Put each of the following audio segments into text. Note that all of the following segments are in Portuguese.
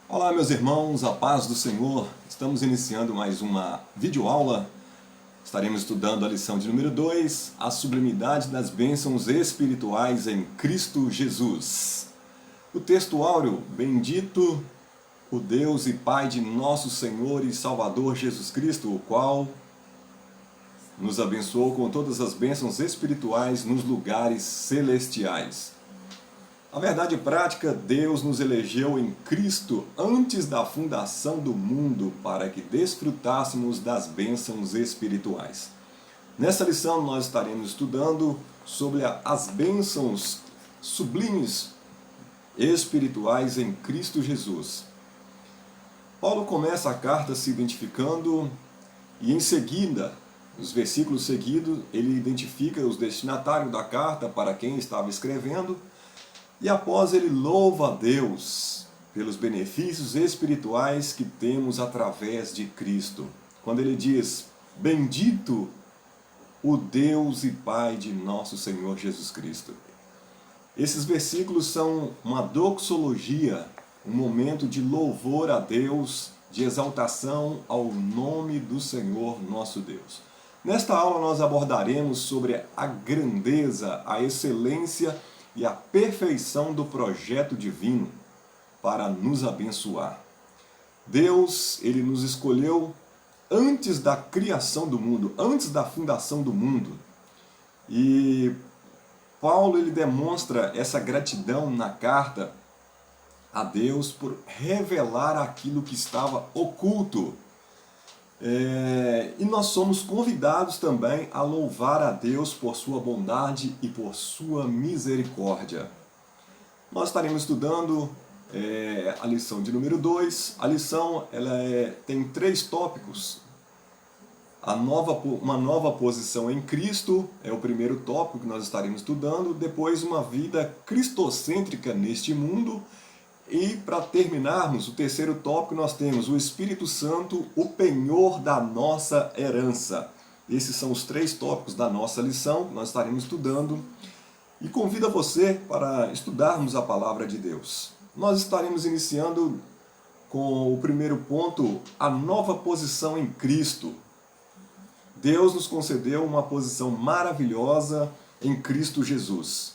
Olá, meus irmãos, a paz do Senhor. Estamos iniciando mais uma videoaula. Estaremos estudando a lição de número 2, a sublimidade das bênçãos espirituais em Cristo Jesus. O texto áureo: bendito o Deus e Pai de nosso Senhor e Salvador Jesus Cristo, o qual nos abençoou com todas as bênçãos espirituais nos lugares celestiais. A verdade prática: Deus nos elegeu em Cristo antes da fundação do mundo para que desfrutássemos das bênçãos espirituais. Nessa lição nós estaremos estudando sobre as bênçãos sublimes espirituais em Cristo Jesus. Paulo começa a carta se identificando e em seguida, nos versículos seguidos, ele identifica os destinatários da carta para quem estava escrevendo. E após ele louva a Deus pelos benefícios espirituais que temos através de Cristo. Quando ele diz, bendito o Deus e Pai de nosso Senhor Jesus Cristo. Esses versículos são uma doxologia, um momento de louvor a Deus, de exaltação ao nome do Senhor nosso Deus. Nesta aula nós abordaremos sobre a grandeza, a excelência e a perfeição do projeto divino para nos abençoar. Deus, ele nos escolheu antes da criação do mundo, antes da fundação do mundo. E Paulo, ele demonstra essa gratidão na carta a Deus por revelar aquilo que estava oculto. E nós somos convidados também a louvar a Deus por sua bondade e por sua misericórdia. Nós estaremos estudando a lição de número 2. A lição tem 3 tópicos. Uma nova posição em Cristo é o primeiro tópico que nós estaremos estudando. Depois, uma vida cristocêntrica neste mundo. E para terminarmos, o terceiro tópico, nós temos o Espírito Santo, o penhor da nossa herança. Esses são os 3 tópicos da nossa lição que nós estaremos estudando. E convido a você para estudarmos a palavra de Deus. Nós estaremos iniciando com o primeiro ponto, a nova posição em Cristo. Deus nos concedeu uma posição maravilhosa em Cristo Jesus.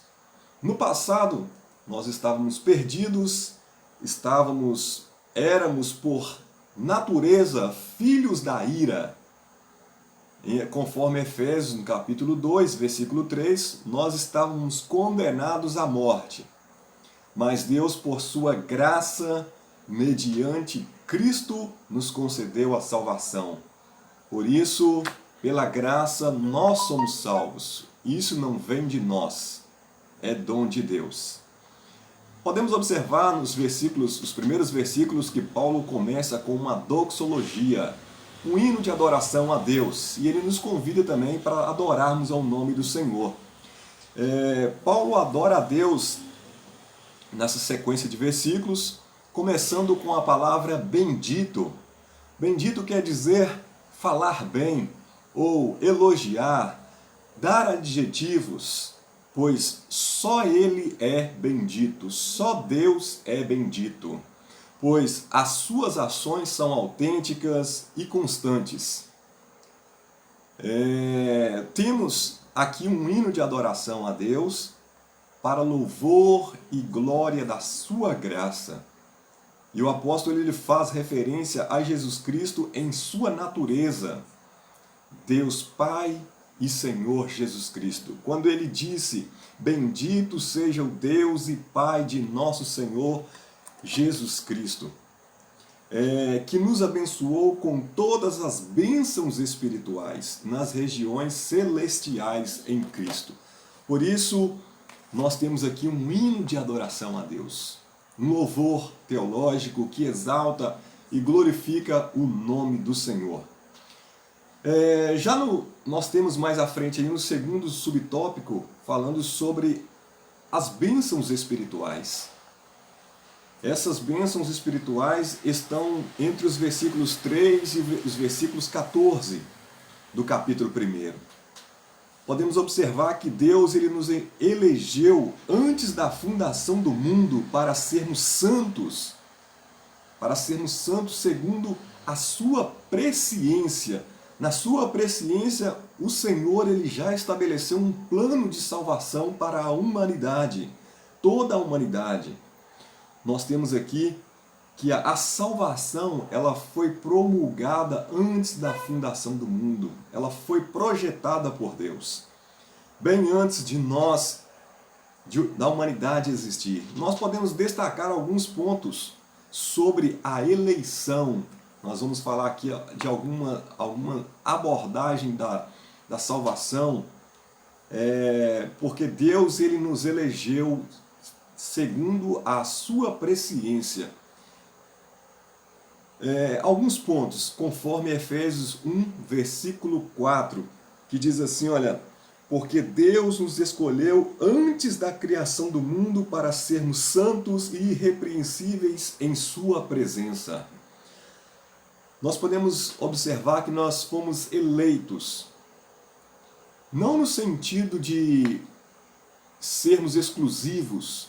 No passado, nós estávamos perdidos, éramos por natureza filhos da ira. Conforme Efésios, no capítulo 2, versículo 3, nós estávamos condenados à morte. Mas Deus, por sua graça, mediante Cristo, nos concedeu a salvação. Por isso, pela graça, nós somos salvos. Isso não vem de nós, é dom de Deus. Podemos observar nos versículos, os primeiros versículos, que Paulo começa com uma doxologia, um hino de adoração a Deus, e ele nos convida também para adorarmos ao nome do Senhor. Paulo adora a Deus nessa sequência de versículos, começando com a palavra bendito. Bendito quer dizer falar bem, ou elogiar, dar adjetivos, pois só Ele é bendito, só Deus é bendito, pois as suas ações são autênticas e constantes. Temos aqui um hino de adoração a Deus para louvor e glória da sua graça. E o apóstolo ele faz referência a Jesus Cristo em sua natureza, Deus Pai e Senhor Jesus Cristo. Quando ele disse, bendito seja o Deus e Pai de nosso Senhor Jesus Cristo, que nos abençoou com todas as bênçãos espirituais nas regiões celestiais em Cristo. Por isso, nós temos aqui um hino de adoração a Deus, um louvor teológico que exalta e glorifica o nome do Senhor. Nós temos mais à frente, aí, no segundo subtópico, falando sobre as bênçãos espirituais. Essas bênçãos espirituais estão entre os versículos 3 e os versículos 14 do capítulo 1. Podemos observar que Deus ele nos elegeu antes da fundação do mundo para sermos santos para sermos santos segundo a sua presciência. Na sua presciência, o Senhor ele já estabeleceu um plano de salvação para a humanidade, toda a humanidade. Nós temos aqui que a salvação ela foi promulgada antes da fundação do mundo. Ela foi projetada por Deus, bem antes de da humanidade existir. Nós podemos destacar alguns pontos sobre a eleição. Nós vamos falar aqui de alguma abordagem da salvação, porque Deus ele nos elegeu segundo a sua presciência. Alguns pontos, conforme Efésios 1, versículo 4, que diz assim, olha, porque Deus nos escolheu antes da criação do mundo para sermos santos e irrepreensíveis em sua presença. Nós podemos observar que nós fomos eleitos, não no sentido de sermos exclusivos,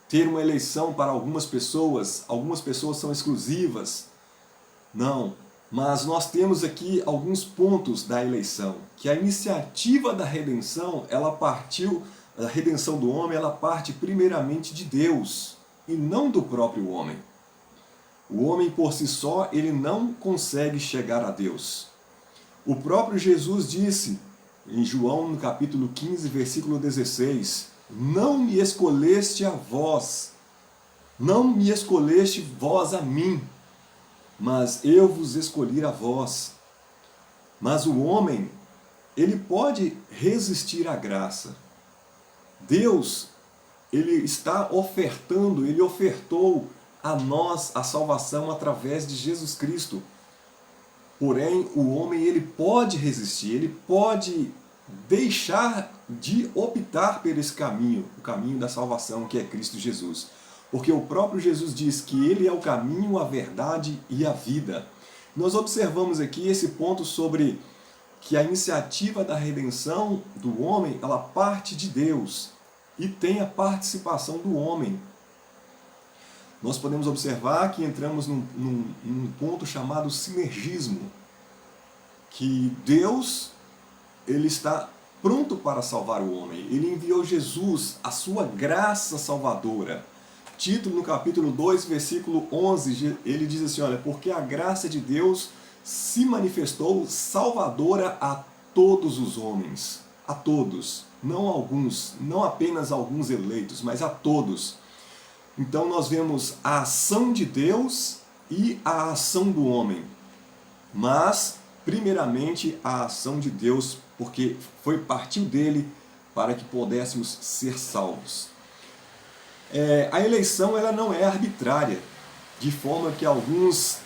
ter uma eleição para algumas pessoas são exclusivas, não, mas nós temos aqui alguns pontos da eleição, que a iniciativa da redenção, a redenção do homem, ela parte primeiramente de Deus, e não do próprio homem. O homem por si só, ele não consegue chegar a Deus. O próprio Jesus disse, em João, no capítulo 15, versículo 16, não me escolheste a vós, não me escolheste vós a mim, mas eu vos escolhi a vós. Mas o homem, ele pode resistir à graça. Deus, ele está ofertando, ele ofertou a nós a salvação através de Jesus Cristo. Porém, o homem ele pode resistir, ele pode deixar de optar por esse caminho, o caminho da salvação que é Cristo Jesus. Porque o próprio Jesus diz que ele é o caminho, a verdade e a vida. Nós observamos aqui esse ponto sobre que a iniciativa da redenção do homem, ela parte de Deus e tem a participação do homem. Nós podemos observar que entramos num ponto chamado sinergismo, que Deus ele está pronto para salvar o homem. Ele enviou Jesus, a sua graça salvadora. Tito, no capítulo 2, versículo 11, ele diz assim, olha, porque a graça de Deus se manifestou salvadora a todos os homens. A todos, não alguns, não apenas alguns eleitos, mas a todos. Então nós vemos a ação de Deus e a ação do homem. Mas, primeiramente, a ação de Deus, porque partiu dele para que pudéssemos ser salvos. A eleição ela não é arbitrária, de forma que alguns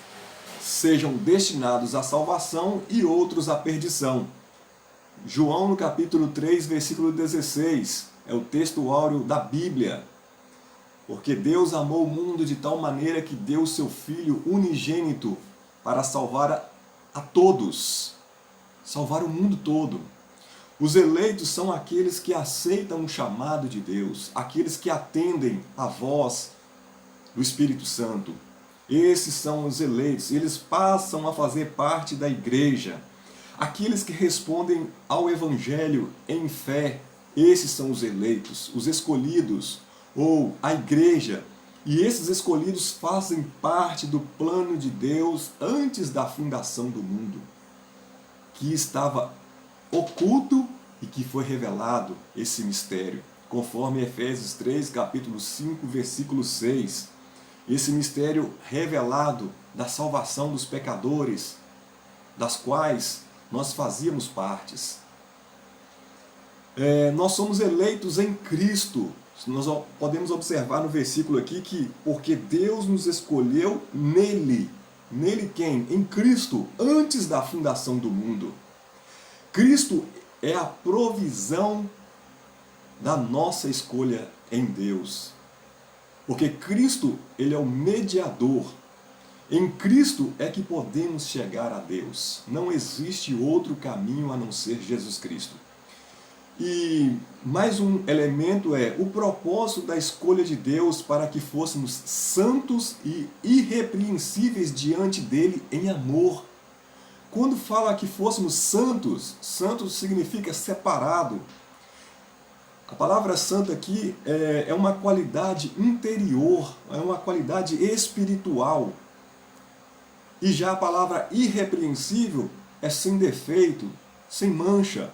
sejam destinados à salvação e outros à perdição. João, no capítulo 3, versículo 16, é o texto áureo da Bíblia. Porque Deus amou o mundo de tal maneira que deu o seu Filho unigênito para salvar a todos, salvar o mundo todo. Os eleitos são aqueles que aceitam o chamado de Deus, aqueles que atendem à voz do Espírito Santo. Esses são os eleitos, eles passam a fazer parte da igreja. Aqueles que respondem ao Evangelho em fé, esses são os eleitos, os escolhidos, ou a igreja. E esses escolhidos fazem parte do plano de Deus antes da fundação do mundo, que estava oculto e que foi revelado esse mistério, conforme Efésios 3, capítulo 5, versículo 6. Esse mistério revelado da salvação dos pecadores, das quais nós fazíamos partes. Nós somos eleitos em Cristo. Nós podemos observar no versículo aqui que porque Deus nos escolheu nele. Nele quem? Em Cristo, antes da fundação do mundo. Cristo é a provisão da nossa escolha em Deus. Porque Cristo, ele é o mediador. Em Cristo é que podemos chegar a Deus. Não existe outro caminho a não ser Jesus Cristo. E mais um elemento é o propósito da escolha de Deus para que fôssemos santos e irrepreensíveis irrepreensíveis diante dele em amor. Quando fala que fôssemos santos, santo significa separado. A palavra santo aqui é uma qualidade interior, é uma qualidade espiritual. E já a palavra irrepreensível é sem defeito, sem mancha.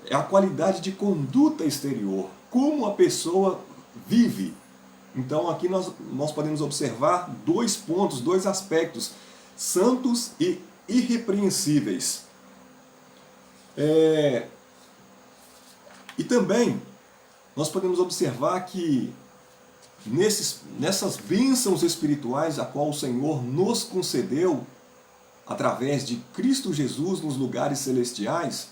É a qualidade de conduta exterior, como a pessoa vive. Então aqui nós podemos observar dois pontos, dois aspectos, santos e irrepreensíveis. E também nós podemos observar que nessas bênçãos espirituais a qual o Senhor nos concedeu através de Cristo Jesus nos lugares celestiais,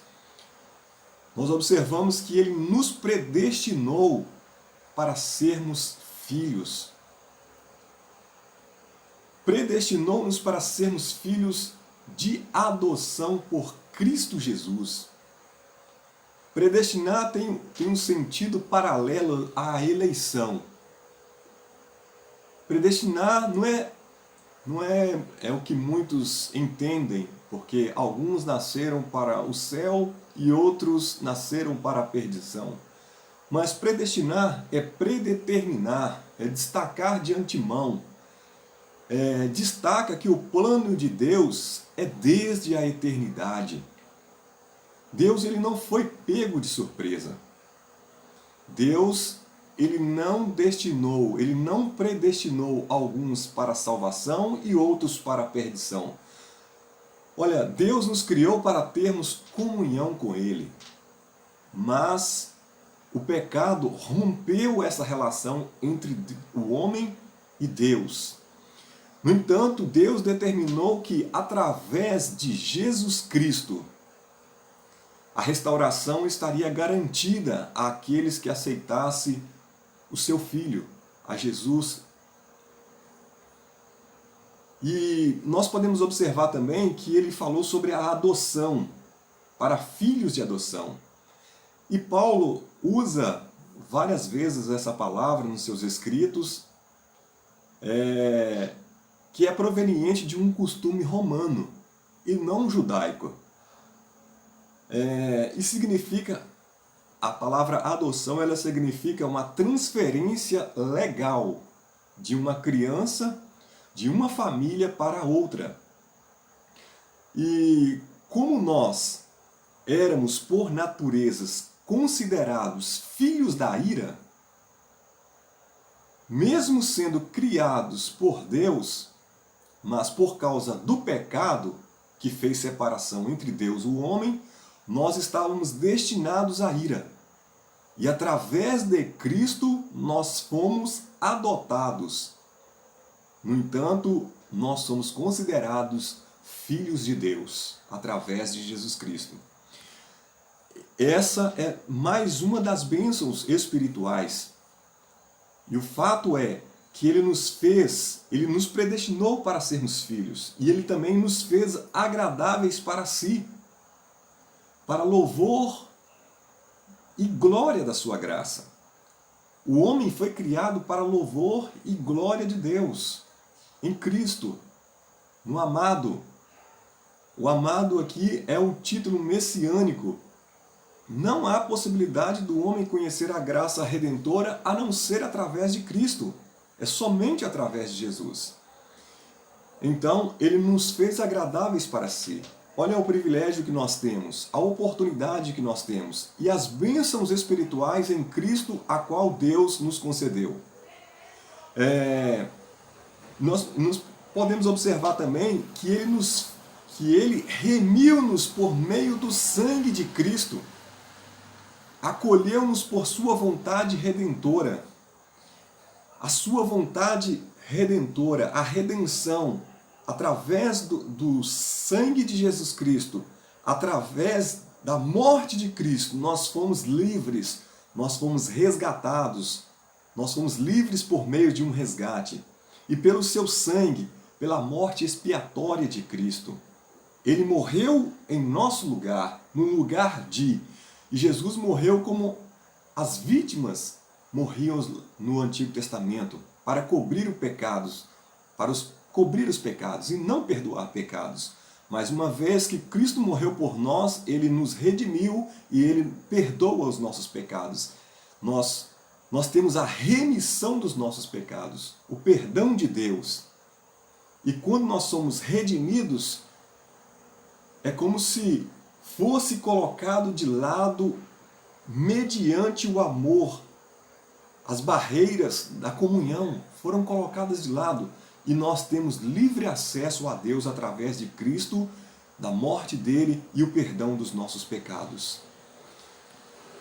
nós observamos que Ele nos predestinou para sermos filhos. Predestinou-nos para sermos filhos de adoção por Cristo Jesus. Predestinar tem um sentido paralelo à eleição. Predestinar não é o que muitos entendem, porque alguns nasceram para o céu e outros nasceram para a perdição. Mas predestinar é predeterminar, é destacar de antemão. Destaca que o plano de Deus é desde a eternidade. Deus ele não foi pego de surpresa. Deus ele não predestinou alguns para a salvação e outros para a perdição. Olha, Deus nos criou para termos comunhão com Ele, mas o pecado rompeu essa relação entre o homem e Deus. No entanto, Deus determinou que através de Jesus Cristo, a restauração estaria garantida àqueles que aceitassem o seu Filho, a Jesus. E nós podemos observar também que ele falou sobre a adoção, para filhos de adoção. E Paulo usa várias vezes essa palavra nos seus escritos, que é proveniente de um costume romano e não judaico. E significa, a palavra adoção, ela significa uma transferência legal de uma criança, de uma família para outra. E como nós éramos por naturezas considerados filhos da ira, mesmo sendo criados por Deus, mas por causa do pecado que fez separação entre Deus e o homem, nós estávamos destinados à ira. E através de Cristo nós fomos adotados. No entanto, nós somos considerados filhos de Deus através de Jesus Cristo. Essa é mais uma das bênçãos espirituais. E o fato é que Ele nos predestinou para sermos filhos. E Ele também nos fez agradáveis para si, para louvor e glória da sua graça. O homem foi criado para louvor e glória de Deus, em Cristo, no amado. O amado aqui é um título messiânico. Não há possibilidade do homem conhecer a graça redentora a não ser através de Cristo. É somente através de Jesus. Então, Ele nos fez agradáveis para si. Olha o privilégio que nós temos, a oportunidade que nós temos e as bênçãos espirituais em Cristo a qual Deus nos concedeu. Nós podemos observar também que Ele remiu-nos por meio do sangue de Cristo, acolheu-nos por sua vontade redentora. A sua vontade redentora, a redenção, através do sangue de Jesus Cristo, através da morte de Cristo, nós fomos livres, nós fomos resgatados, nós fomos livres por meio de um resgate. E pelo seu sangue, pela morte expiatória de Cristo, Ele morreu em nosso lugar, no lugar de... E Jesus morreu como as vítimas morriam no Antigo Testamento, para cobrir os pecados para cobrir os pecados e não perdoar pecados. Mas uma vez que Cristo morreu por nós, Ele nos redimiu e Ele perdoa os nossos pecados. Nós temos a remissão dos nossos pecados, o perdão de Deus. E quando nós somos redimidos, é como se fosse colocado de lado mediante o amor. As barreiras da comunhão foram colocadas de lado e nós temos livre acesso a Deus através de Cristo, da morte dele e o perdão dos nossos pecados.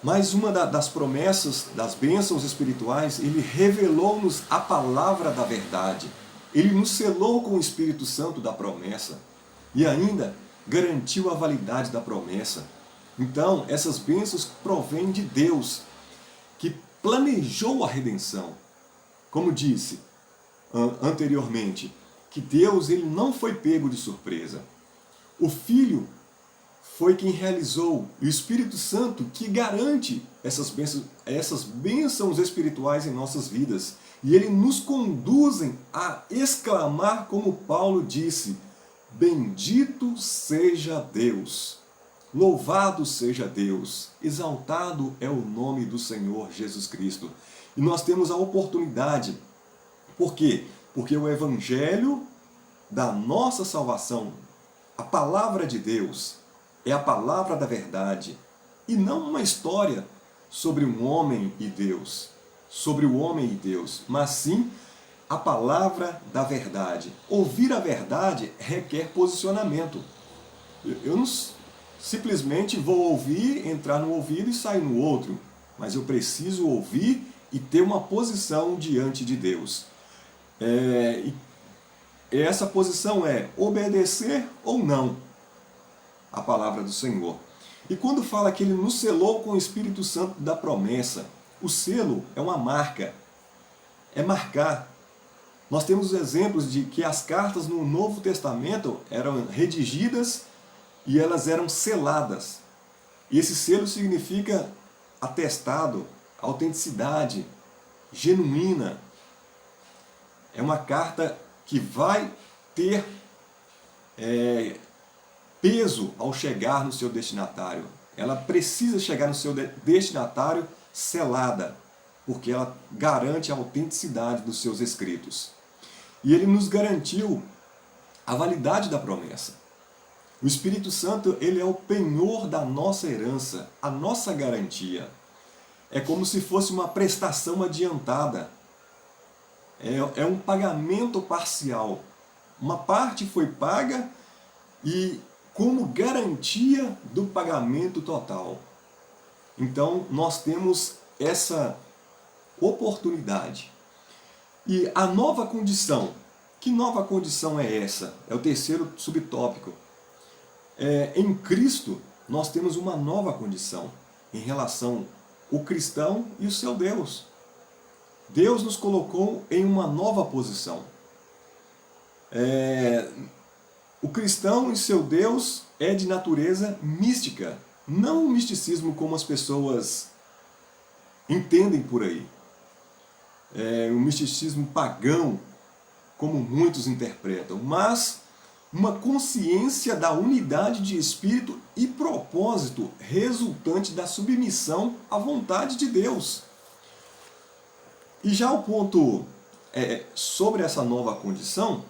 Mas uma das promessas, das bênçãos espirituais, ele revelou-nos a palavra da verdade. Ele nos selou com o Espírito Santo da promessa e ainda garantiu a validade da promessa. Então, essas bênçãos provêm de Deus, que planejou a redenção. Como disse anteriormente, que Deus ele não foi pego de surpresa. O Filho foi quem realizou, e o Espírito Santo que garante essas bênçãos espirituais em nossas vidas. E ele nos conduzem a exclamar, como Paulo disse, bendito seja Deus, louvado seja Deus, exaltado é o nome do Senhor Jesus Cristo. E nós temos a oportunidade. Por quê? Porque o Evangelho da nossa salvação, a palavra de Deus, é a palavra da verdade, e não uma história sobre um homem e Deus, sobre o homem e Deus, mas sim a palavra da verdade. Ouvir a verdade requer posicionamento. Eu não simplesmente vou ouvir, entrar no ouvido e sair no outro, mas eu preciso ouvir e ter uma posição diante de Deus. E essa posição é obedecer ou não a palavra do Senhor. E quando fala que Ele nos selou com o Espírito Santo da promessa, o selo é uma marca, é marcar. Nós temos exemplos de que as cartas no Novo Testamento eram redigidas e elas eram seladas. E esse selo significa atestado, autenticidade, genuína. É uma carta que vai ter peso ao chegar no seu destinatário. Ela precisa chegar no seu destinatário selada, porque ela garante a autenticidade dos seus escritos. E ele nos garantiu a validade da promessa. O Espírito Santo, ele é o penhor da nossa herança, a nossa garantia. É como se fosse uma prestação adiantada. É um pagamento parcial. Uma parte foi paga e como garantia do pagamento total. Então, nós temos essa oportunidade. E a nova condição, que nova condição é essa? É o terceiro subtópico. Em Cristo, nós temos uma nova condição em relação ao cristão e o seu Deus. Deus nos colocou em uma nova posição. O cristão e seu Deus é de natureza mística, não um misticismo como as pessoas entendem por aí. Um misticismo pagão, como muitos interpretam, mas uma consciência da unidade de espírito e propósito resultante da submissão à vontade de Deus. E já o ponto sobre essa nova condição,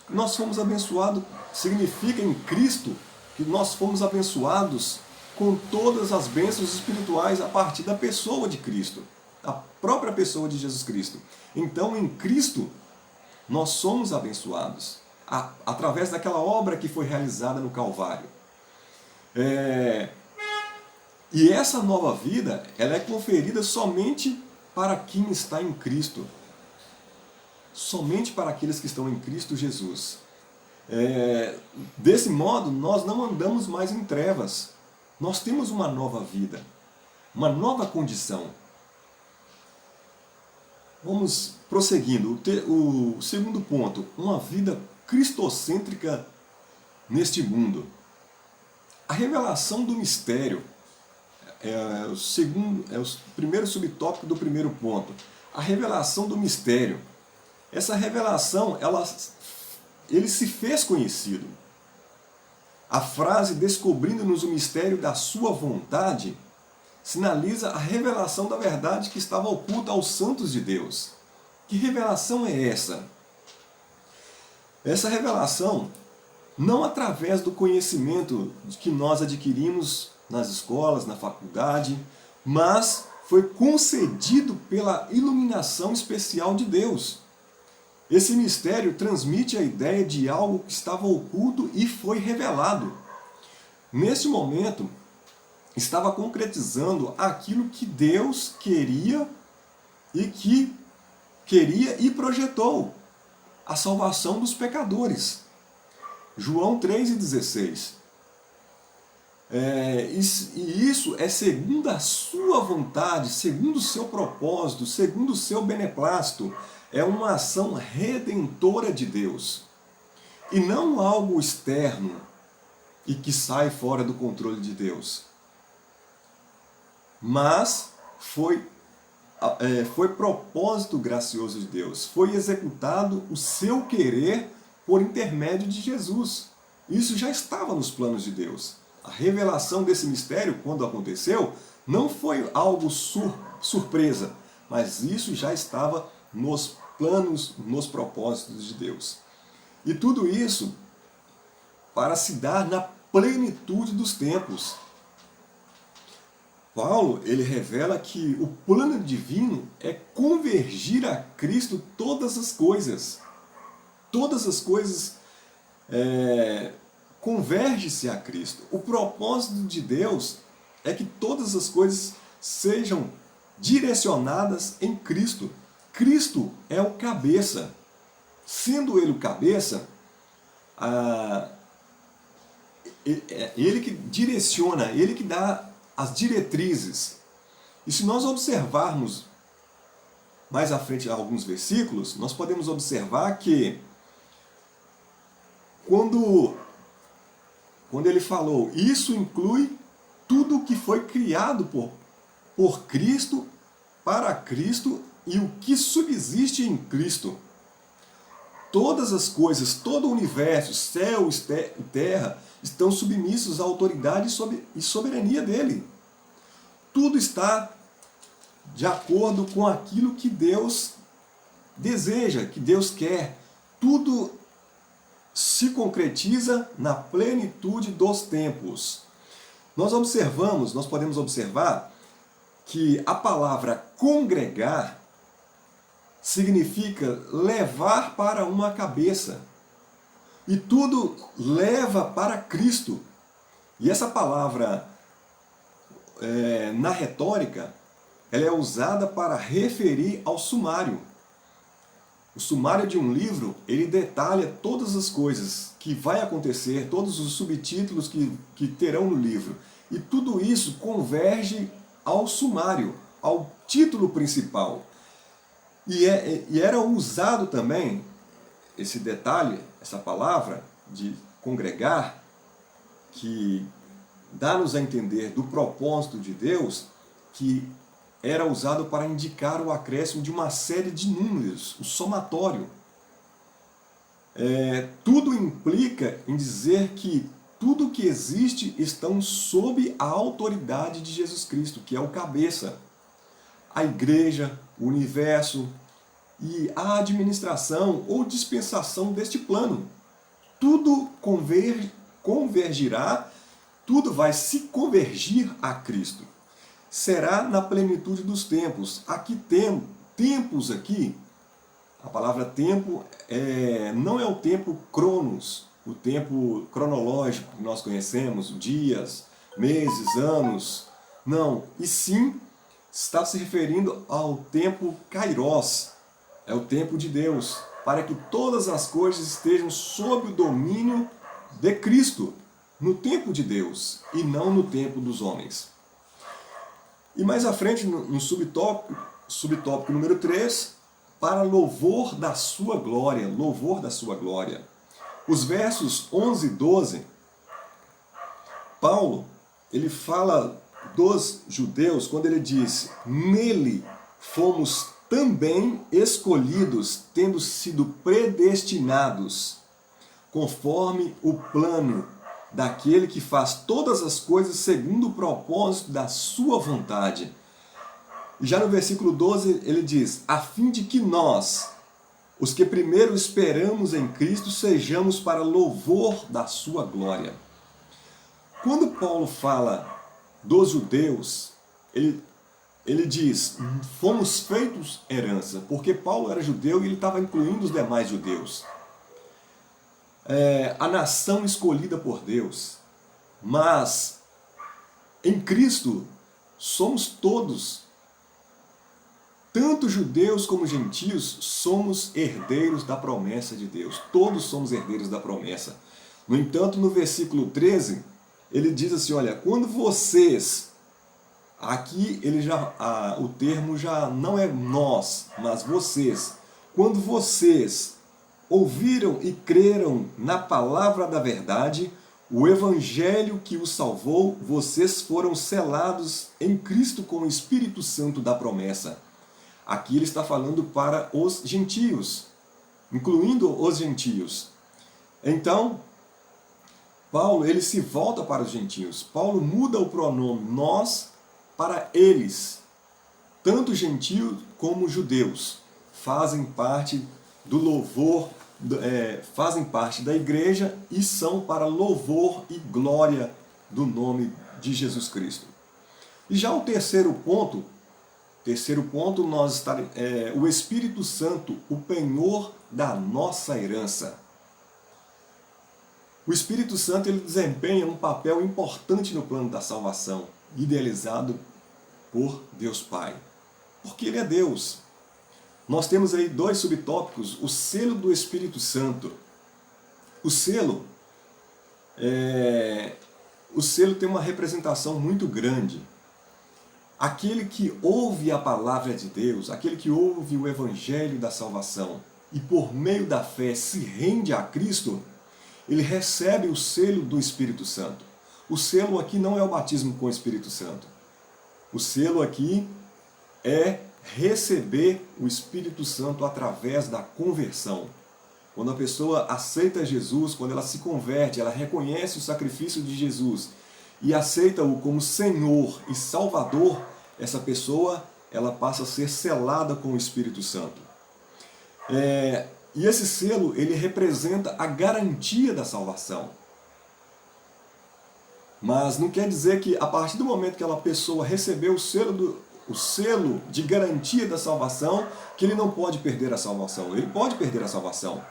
nós fomos abençoados, significa em Cristo que nós fomos abençoados com todas as bênçãos espirituais a partir da pessoa de Cristo, a própria pessoa de Jesus Cristo. Então, em Cristo, nós somos abençoados através daquela obra que foi realizada no Calvário. E essa nova vida, ela é conferida somente para quem está em Cristo. Somente para aqueles que estão em Cristo Jesus. Desse modo, nós não andamos mais em trevas. Nós temos uma nova vida, uma nova condição. Vamos prosseguindo. O segundo ponto, uma vida cristocêntrica neste mundo. A revelação do mistério é o primeiro subtópico do primeiro ponto. A revelação do mistério. essa revelação, ele se fez conhecido. A frase descobrindo-nos o mistério da sua vontade sinaliza a revelação da verdade que estava oculta aos santos de Deus. Que revelação é essa? Essa revelação, não através do conhecimento que nós adquirimos nas escolas, na faculdade, mas foi concedido pela iluminação especial de Deus. Esse mistério transmite a ideia de algo que estava oculto e foi revelado. Neste momento, estava concretizando aquilo que Deus queria e projetou, a salvação dos pecadores. João 3,16. E isso é segundo a sua vontade, segundo o seu propósito, segundo o seu beneplácito. É uma ação redentora de Deus. E não algo externo e que sai fora do controle de Deus. Mas foi propósito gracioso de Deus. Foi executado o seu querer por intermédio de Jesus. Isso já estava nos planos de Deus. A revelação desse mistério, quando aconteceu, não foi algo surpresa, mas isso já estava nos planos, nos propósitos de Deus. E tudo isso para se dar na plenitude dos tempos. Paulo, ele revela que o plano divino é convergir a Cristo todas as coisas. Todas as coisas convergem-se a Cristo. O propósito de Deus é que todas as coisas sejam direcionadas em Cristo. Cristo é o cabeça. Sendo ele o cabeça, ele que direciona, ele que dá as diretrizes. E se nós observarmos mais à frente alguns versículos, nós podemos observar que quando ele falou, isso inclui tudo o que foi criado por Cristo, para Cristo e o que subsiste em Cristo. Todas as coisas, todo o universo, céu e terra, estão submissos à autoridade e soberania dele. Tudo está de acordo com aquilo que Deus deseja, que Deus quer. Tudo se concretiza na plenitude dos tempos. Nós podemos observar que a palavra congregar significa levar para uma cabeça. E tudo leva para Cristo. E essa palavra, na retórica, ela é usada para referir ao sumário. O sumário de um livro, ele detalha todas as coisas que vai acontecer, todos os subtítulos que terão no livro. E tudo isso converge ao sumário, ao título principal. E era usado também esse detalhe, essa palavra de congregar, que dá-nos a entender do propósito de Deus, que era usado para indicar o acréscimo de uma série de números, o somatório. Tudo implica em dizer que tudo que existe estão sob a autoridade de Jesus Cristo, que é o cabeça. A igreja, o universo e a administração ou dispensação deste plano. Tudo convergirá, tudo vai se convergir a Cristo. Será na plenitude dos tempos. Aqui tempos aqui, a palavra tempo não é o tempo cronos, o tempo cronológico que nós conhecemos, dias, meses, anos. Não, e sim está se referindo ao tempo kairos, é o tempo de Deus, para que todas as coisas estejam sob o domínio de Cristo, no tempo de Deus, e não no tempo dos homens. E mais à frente, no subtópico número 3, para louvor da sua glória, louvor da sua glória. Os versos 11 e 12, Paulo, ele fala dos judeus quando ele diz, nele fomos também escolhidos, tendo sido predestinados, conforme o plano daquele que faz todas as coisas segundo o propósito da sua vontade. E já no versículo 12 ele diz, a fim de que nós, os que primeiro esperamos em Cristo, sejamos para louvor da sua glória. Quando Paulo fala dos judeus, ele diz, fomos feitos herança, porque Paulo era judeu e ele estava incluindo os demais judeus. A nação escolhida por Deus. Mas em Cristo somos todos, tanto judeus como gentios, somos herdeiros da promessa de Deus. Todos somos herdeiros da promessa. No entanto, no versículo 13, ele diz assim, olha, quando vocês, aqui o termo já não é nós, mas vocês, quando vocês ouviram e creram na palavra da verdade, o evangelho que os salvou, vocês foram selados em Cristo com o Espírito Santo da promessa. Aqui ele está falando para os gentios, incluindo os gentios. Então, Paulo ele se volta para os gentios. Paulo muda o pronome nós para eles. Tanto gentios como judeus fazem parte do louvor, fazem parte da igreja e são para louvor e glória do nome de Jesus Cristo. E já o terceiro ponto o Espírito Santo, o penhor da nossa herança. O Espírito Santo ele desempenha um papel importante no plano da salvação, idealizado por Deus Pai, porque Ele é Deus. Nós temos aí dois subtópicos, o selo do Espírito Santo. O selo tem uma representação muito grande. Aquele que ouve a palavra de Deus, aquele que ouve o Evangelho da salvação e por meio da fé se rende a Cristo, ele recebe o selo do Espírito Santo. O selo aqui não é o batismo com o Espírito Santo. O selo aqui é receber o Espírito Santo através da conversão. Quando a pessoa aceita Jesus, quando ela se converte, ela reconhece o sacrifício de Jesus e aceita-o como Senhor e Salvador, essa pessoa ela passa a ser selada com o Espírito Santo. E esse selo ele representa a garantia da salvação. Mas não quer dizer que a partir do momento que aquela pessoa recebeu o selo de garantia da salvação, que ele não pode perder a salvação. Ele pode perder a salvação.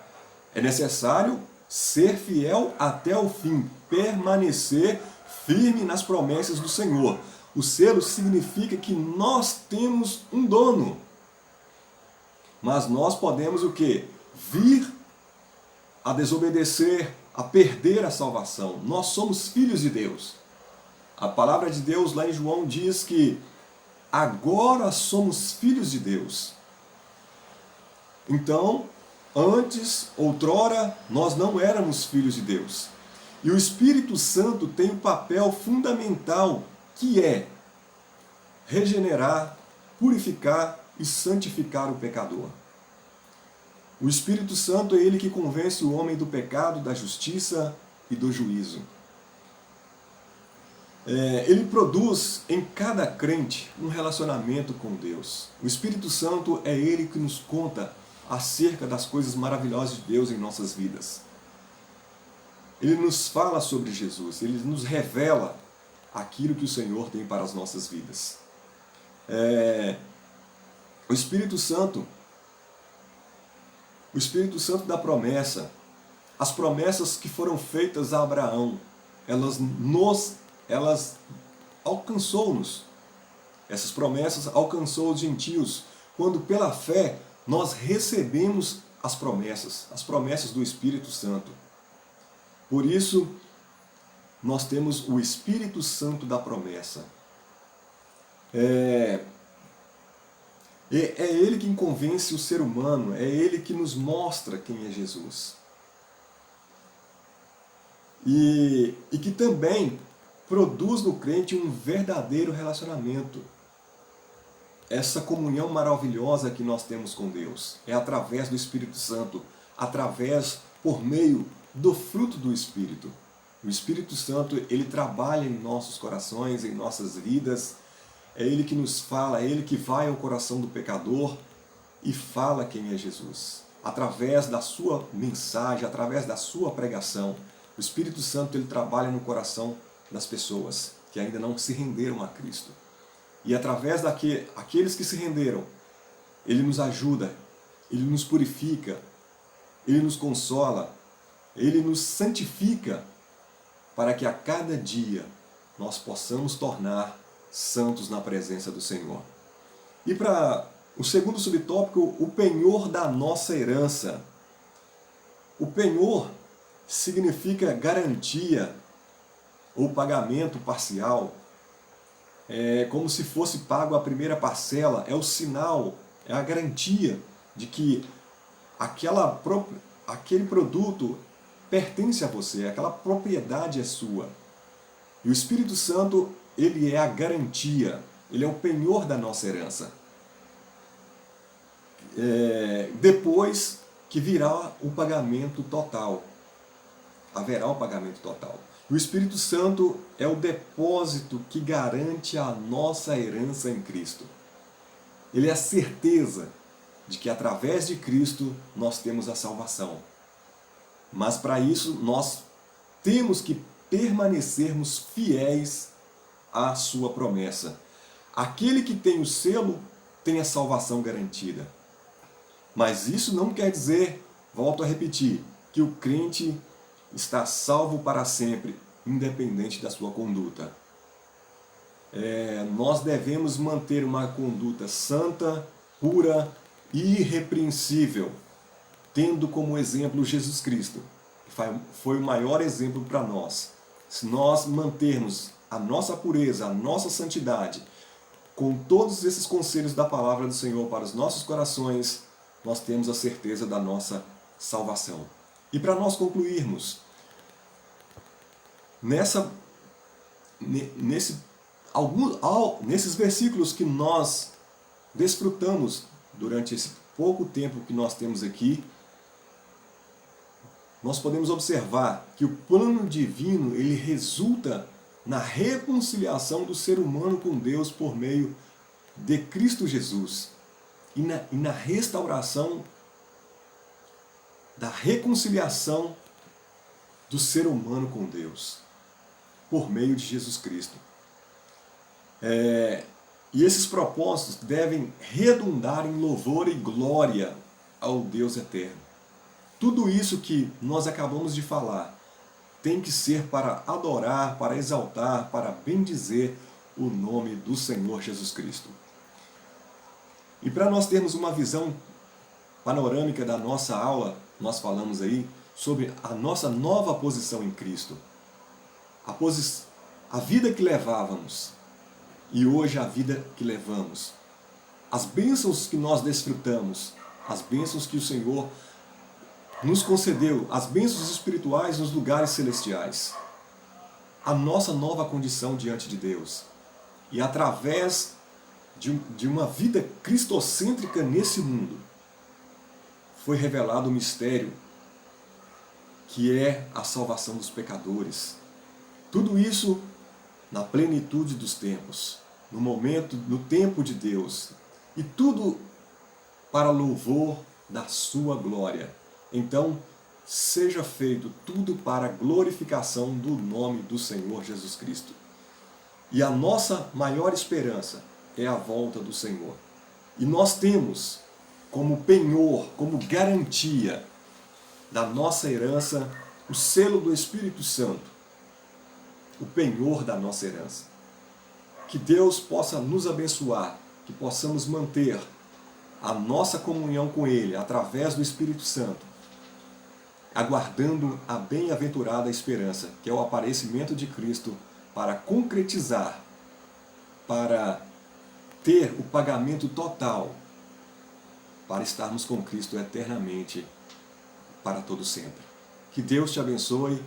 É necessário ser fiel até o fim, permanecer firme nas promessas do Senhor. O selo significa que nós temos um dono. Mas nós podemos o quê? Vir a desobedecer, a perder a salvação. Nós somos filhos de Deus. A palavra de Deus lá em João diz que agora somos filhos de Deus. Então, outrora, nós não éramos filhos de Deus. E o Espírito Santo tem um papel fundamental, que é regenerar, purificar e santificar o pecador. O Espírito Santo é ele que convence o homem do pecado, da justiça e do juízo. Ele produz em cada crente um relacionamento com Deus. O Espírito Santo é ele que nos conta acerca das coisas maravilhosas de Deus em nossas vidas. Ele nos fala sobre Jesus, ele nos revela aquilo que o Senhor tem para as nossas vidas. O Espírito Santo da promessa, as promessas que foram feitas a Abraão, elas alcançou-nos. Essas promessas alcançou os gentios, quando pela fé nós recebemos as promessas do Espírito Santo. Por isso, nós temos o Espírito Santo da promessa. É ele quem convence o ser humano, é ele que nos mostra quem é Jesus. E que também produz no crente um verdadeiro relacionamento. essa comunhão maravilhosa que nós temos com Deus é através do Espírito Santo, por meio do fruto do Espírito. O Espírito Santo, ele trabalha em nossos corações, em nossas vidas. É Ele que nos fala, é Ele que vai ao coração do pecador e fala quem é Jesus. Através da sua mensagem, através da sua pregação, o Espírito Santo, ele trabalha no coração das pessoas que ainda não se renderam a Cristo. E através daqueles que se renderam, Ele nos ajuda, Ele nos purifica, Ele nos consola, Ele nos santifica, para que a cada dia nós possamos tornar santos na presença do Senhor. E para o segundo subtópico, o penhor da nossa herança. O penhor significa garantia ou pagamento parcial. É como se fosse pago a primeira parcela, é o sinal, é a garantia de que aquele produto pertence a você, aquela propriedade é sua. E o Espírito Santo, ele é a garantia, ele é o penhor da nossa herança. Depois que virá o pagamento total, haverá o pagamento total. O Espírito Santo é o depósito que garante a nossa herança em Cristo. Ele é a certeza de que através de Cristo nós temos a salvação. Mas para isso nós temos que permanecermos fiéis à sua promessa. Aquele que tem o selo tem a salvação garantida. Mas isso não quer dizer, volto a repetir, que o crente está salvo para sempre, independente da sua conduta. Nós devemos manter uma conduta santa, pura e irrepreensível, tendo como exemplo Jesus Cristo, que foi o maior exemplo para nós. Se nós mantermos a nossa pureza, a nossa santidade, com todos esses conselhos da palavra do Senhor para os nossos corações, nós temos a certeza da nossa salvação. E para nós concluirmos, nesses versículos que nós desfrutamos durante esse pouco tempo que nós temos aqui, nós podemos observar que o plano divino, ele resulta na reconciliação do ser humano com Deus por meio de Cristo Jesus e na restauração da reconciliação do ser humano com Deus por meio de Jesus Cristo. E esses propósitos devem redundar em louvor e glória ao Deus eterno. Tudo isso que nós acabamos de falar tem que ser para adorar, para exaltar, para bendizer o nome do Senhor Jesus Cristo. E para nós termos uma visão panorâmica da nossa aula, nós falamos aí sobre a nossa nova posição em Cristo. A vida que levávamos e hoje a vida que levamos. As bênçãos que nós desfrutamos, as bênçãos que o Senhor nos concedeu, as bênçãos espirituais nos lugares celestiais. A nossa nova condição diante de Deus. E através de uma vida cristocêntrica nesse mundo, foi revelado o mistério que é a salvação dos pecadores. Tudo isso na plenitude dos tempos, no tempo de Deus, e tudo para louvor da sua glória. Então, seja feito tudo para a glorificação do nome do Senhor Jesus Cristo. E a nossa maior esperança é a volta do Senhor. E nós temos como penhor, como garantia da nossa herança, o selo do Espírito Santo, o penhor da nossa herança. Que Deus possa nos abençoar, que possamos manter a nossa comunhão com Ele através do Espírito Santo, aguardando a bem-aventurada esperança, que é o aparecimento de Cristo, para concretizar, para ter o pagamento total, para estarmos com Cristo eternamente, para todo sempre. Que Deus te abençoe